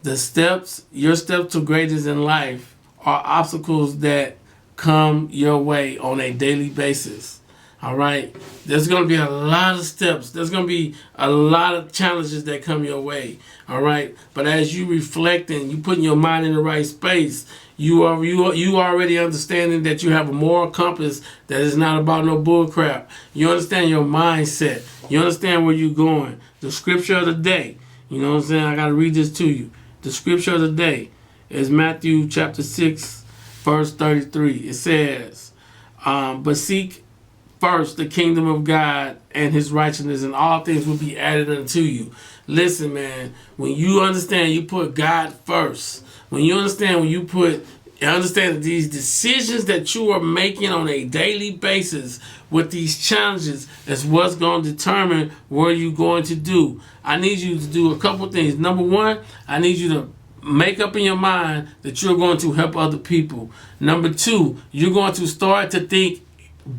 The steps, your steps to greatness in life are obstacles that come your way on a daily basis. All right? There's going to be a lot of steps. There's going to be a lot of challenges that come your way. All right? But as you reflecting, you putting your mind in the right space, you already understanding that you have a moral compass that is not about no bull crap. You understand your mindset. You understand where you're going. The scripture of the day. You know what I'm saying? I got to read this to you. The scripture of the day is Matthew chapter 6, verse 33. It says, but seek first the kingdom of God and his righteousness, and all things will be added unto you. Listen, man, when you understand you put God first, when you understand that these decisions that you are making on a daily basis with these challenges is what's going to determine what you're going to do. I need you to do a couple things. Number one, I need you to make up in your mind that you're going to help other people. Number two, you're going to start to think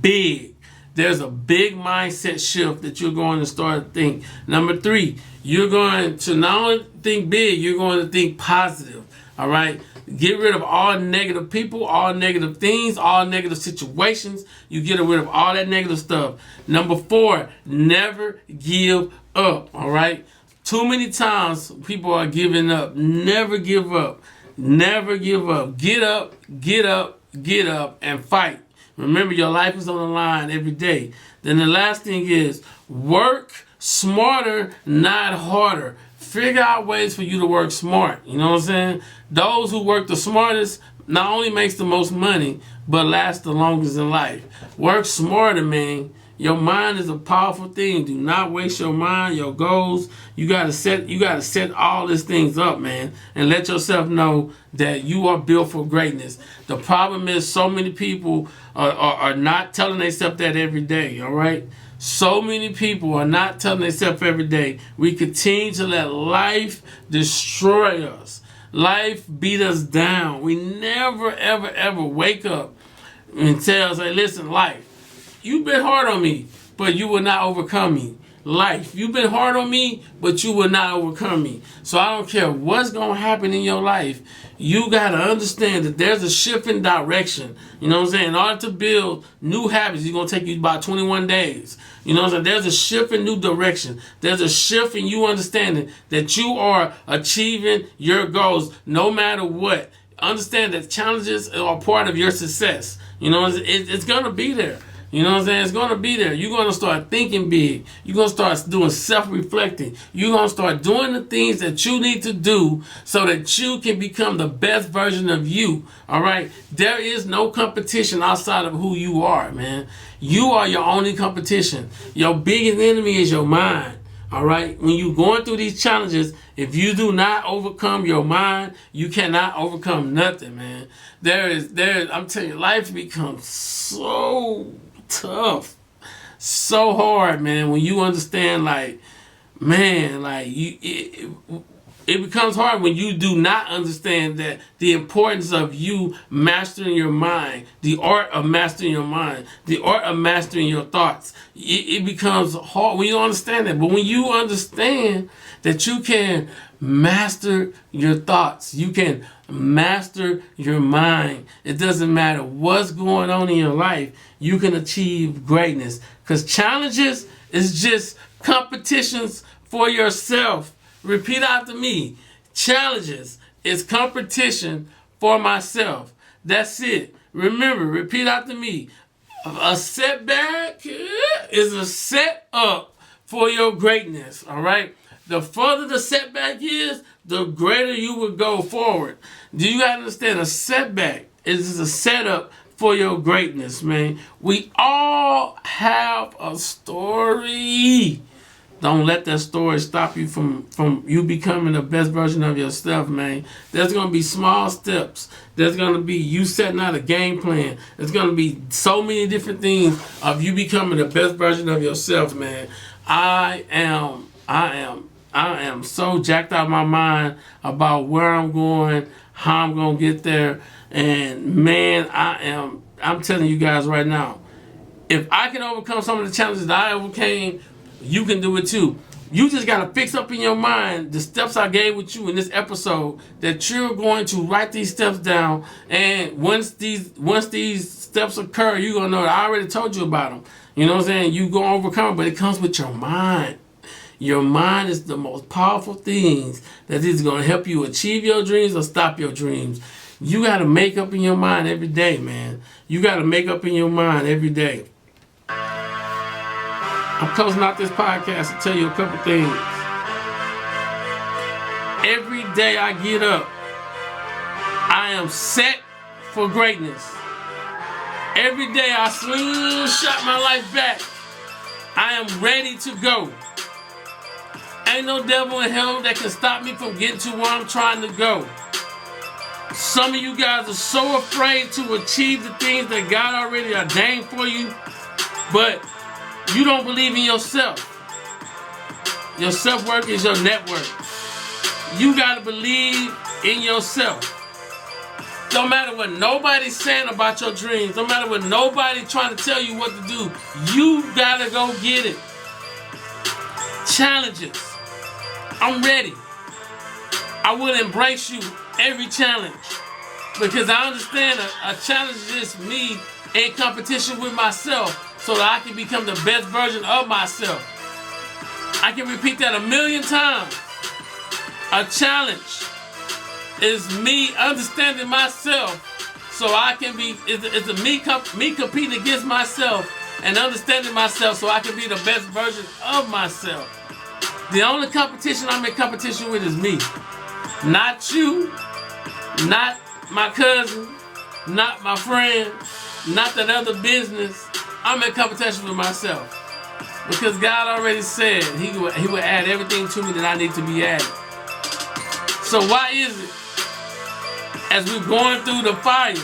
big. There's a big mindset shift that you're going to start to think. Number three, you're going to not only think big, you're going to think positive. All right? Get rid of all negative people, all negative things, all negative situations. You get rid of all that negative stuff. Number four, never give up. All right? Too many times people are giving up. Never give up. Never give up. Get up, get up, get up, and fight. Remember, your life is on the line every day. Then the last thing is work smarter, not harder. Figure out ways for you to work smart. You know what I'm saying? Those who work the smartest not only makes the most money, but last the longest in life. Work smarter, man. Your mind is a powerful thing. Do not waste your mind, your goals. You gotta set all these things up, man, and let yourself know that you are built for greatness. The problem is so many people are not telling themselves that every day, all right? So many people are not telling themselves every day. We continue to let life destroy us. Life beat us down. We never, ever, ever wake up and tell us, hey, listen, life, you've been hard on me, but you will not overcome me. life. You've been hard on me, but you will not overcome me. So I don't care what's going to happen in your life. You got to understand that there's a shift in direction. You know what I'm saying? In order to build new habits, it's going to take you about 21 days. You know what I'm saying? There's a shift in new direction. There's a shift in you understanding that you are achieving your goals no matter what. Understand that challenges are part of your success. You know, it's going to be there. You know what I'm saying? It's going to be there. You're going to start thinking big. You're going to start doing self-reflecting. You're going to start doing the things that you need to do so that you can become the best version of you. All right? There is no competition outside of who you are, man. You are your only competition. Your biggest enemy is your mind. All right? When you're going through these challenges, if you do not overcome your mind, you cannot overcome nothing, man. I'm telling you, life becomes so tough, so hard, man, when you understand, like, man, like, it becomes hard when you do not understand that the importance of you mastering your mind, the art of mastering your mind, the art of mastering your thoughts. It becomes hard when you understand that. But when you understand that you can master your thoughts, you can master your mind, it doesn't matter what's going on in your life, you can achieve greatness. Because challenges is just competitions for yourself. Repeat after me. Challenges is competition for myself. That's it. Remember, repeat after me. A setback is a setup for your greatness. All right? The further the setback is, the greater you will go forward. Do you understand? A setback is a setup for your greatness, man. We all have a story. Don't let that story stop you from you becoming the best version of yourself, man. There's going to be small steps. There's going to be you setting out a game plan. There's going to be so many different things of you becoming the best version of yourself, man. I am so jacked out of my mind about where I'm going, how I'm going to get there. And man, I'm telling you guys right now, if I can overcome some of the challenges that I overcame, you can do it too. You just got to fix up in your mind the steps I gave with you in this episode, that you're going to write these steps down. And once these steps occur, you're going to know that I already told you about them. You know what I'm saying? You're going to overcome, but it comes with your mind. Your mind is the most powerful things that is going to help you achieve your dreams or stop your dreams. You got to make up in your mind every day, man. You got to make up in your mind every day. I'm closing out this podcast to tell you a couple things. Every day I get up, I am set for greatness. Every day I slingshot my life back. I am ready to go. Ain't no devil in hell that can stop me from getting to where I'm trying to go. Some of you guys are so afraid to achieve the things that God already ordained for you, but you don't believe in yourself. Your self-worth is your network. You got to believe in yourself. Don't matter what nobody's saying about your dreams. Don't matter what nobody's trying to tell you what to do. You got to go get it. Challenges. I'm ready. I will embrace you every challenge, because I understand a challenge is just me in competition with myself so that I can become the best version of myself. I can repeat that 1,000,000 times. A challenge is me understanding myself so I can be, it's me competing against myself and understanding myself so I can be the best version of myself. The only competition I'm in competition with is me. Not you, not my cousin, not my friend, not that other business. I'm in competition with myself. Because God already said He would add everything to me that I need to be added. So why is it, as we're going through the fire,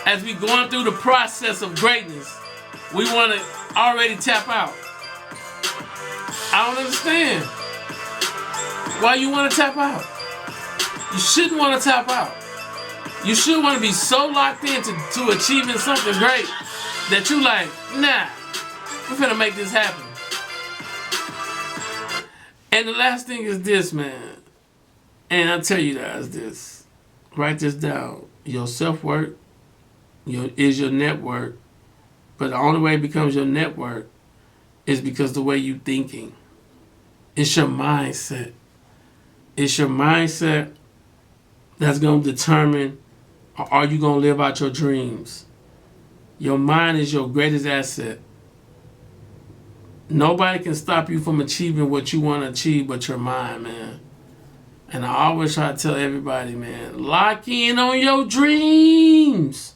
as we're going through the process of greatness, we want to already tap out? I don't understand why you want to tap out. You shouldn't want to tap out. You should want to be so locked into achieving something great that you like, nah, we're finna make this happen. And the last thing is this, man. And I'll tell you guys this. Write this down. Your self-worth is your network. But the only way it becomes your network is because the way you thinking. It's your mindset. It's your mindset that's going to determine, are you going to live out your dreams? Your mind is your greatest asset. Nobody can stop you from achieving what you want to achieve but your mind, man. And I always try to tell everybody, man, lock in on your dreams.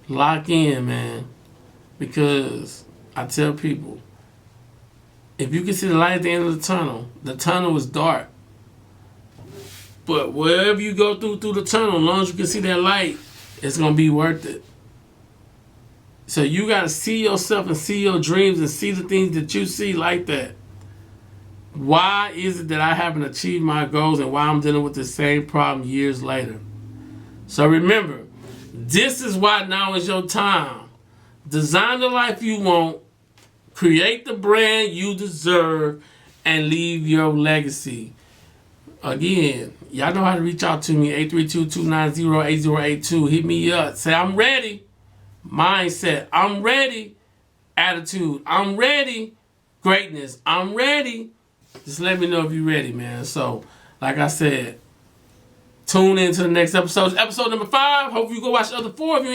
Lock in, man. Because I tell people, if you can see the light at the end of the tunnel is dark. But wherever you go through the tunnel, as long as you can see that light, it's going to be worth it. So you got to see yourself and see your dreams and see the things that you see like that. Why is it that I haven't achieved my goals and why I'm dealing with the same problem years later? So remember, this is why now is your time. Design the life you want, create the brand you deserve, and leave your legacy. Again, y'all know how to reach out to me, 832-290-8082. Hit me up. Say, I'm ready. Mindset, I'm ready. Attitude, I'm ready. Greatness, I'm ready. Just let me know if you're ready, man. So, like I said, tune in to the next episode. Episode number 5. Hope you go watch the other 4. If you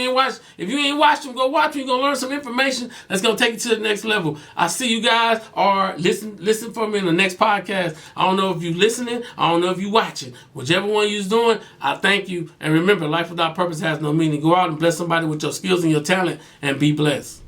ain't watched them, go watch them. You're going to learn some information that's going to take you to the next level. I see you guys, or listen for me in the next podcast. I don't know if you're listening. I don't know if you're watching. Whichever one you're doing, I thank you. And remember, life without purpose has no meaning. Go out and bless somebody with your skills and your talent and be blessed.